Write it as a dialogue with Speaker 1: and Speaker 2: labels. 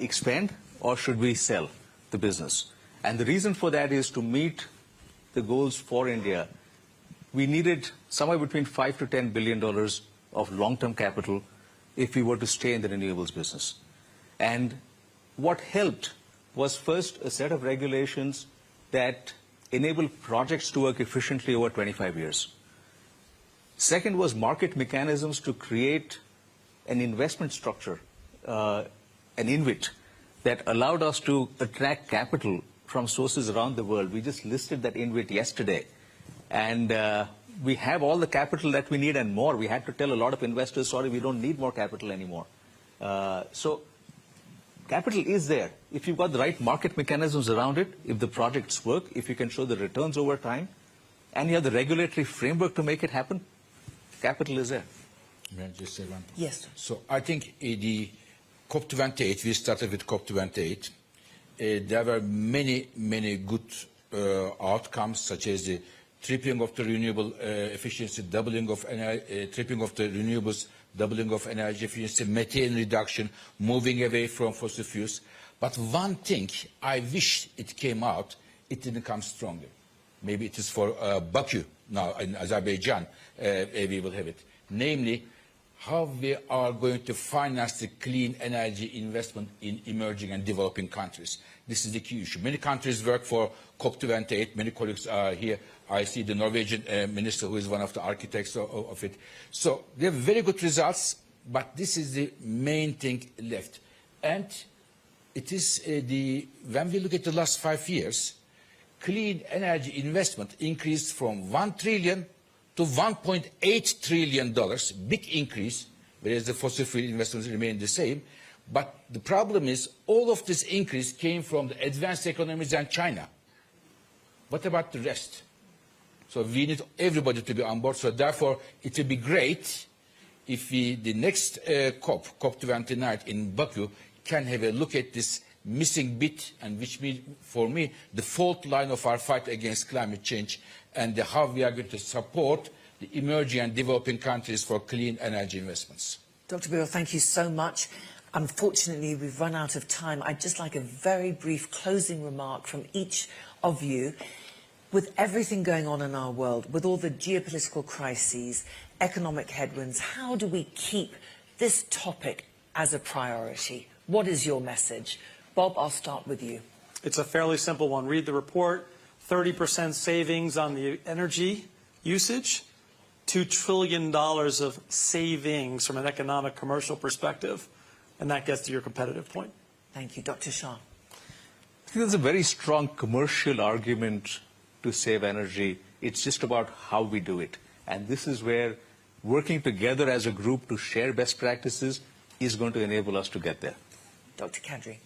Speaker 1: expand or should we sell the business? And the reason for that is to meet the goals for India, we needed somewhere between $5 to $10 billion of long-term capital if we were to stay in the renewables business. And what helped was first a set of regulations that enable projects to work efficiently over 25 years. Second was market mechanisms to create an investment structure, an InvIT, that allowed us to attract capital from sources around the world. We just listed that InvIT yesterday. And we have all the capital that we need and more. We had to tell a lot of investors, sorry, we don't need more capital anymore. So capital is there. If you've got the right market mechanisms around it, if the projects work, if you can show the returns over time, and you have the regulatory framework to make it happen, capital is there.
Speaker 2: May I just say one?
Speaker 3: Yes.
Speaker 2: So I think the COP28, we started with COP28. There were many, many good outcomes, such as the tripling of the renewable efficiency, tripling of the renewables, doubling of energy efficiency, methane reduction, moving away from fossil fuels. But one thing I wish it came out, it didn't come stronger. Maybe it is for Baku now in Azerbaijan, we will have it. Namely, how we are going to finance the clean energy investment in emerging and developing countries. This is the key issue. Many countries work for COP28. Many colleagues are here. I see the Norwegian minister, who is one of the architects of it. So they have very good results, but this is the main thing left. And it is when we look at the last 5 years, clean energy investment increased from $1 trillion to $1.8 trillion, big increase, whereas the fossil fuel investments remain the same. But the problem is all of this increase came from the advanced economies and China. What about the rest? So we need everybody to be on board. So therefore, it would be great if the next COP29 in Baku can have a look at this missing bit, and which means, for me, the fault line of our fight against climate change, and how we are going to support the emerging and developing countries for clean energy investments.
Speaker 3: Dr. Birol, thank you so much. Unfortunately, we've run out of time. I'd just like a very brief closing remark from each of you. With everything going on in our world, with all the geopolitical crises, economic headwinds, how do we keep this topic as a priority? What is your message? Bob, I'll start with you.
Speaker 4: It's a fairly simple one. Read the report. 30% savings on the energy usage, $2 trillion of savings from an economic commercial perspective, and that gets to your competitive point.
Speaker 3: Thank you. Dr. Shah.
Speaker 1: I think there's a very strong commercial argument to save energy. It's just about how we do it. And this is where working together as a group to share best practices is going to enable us to get there.
Speaker 3: Dr. Kadri.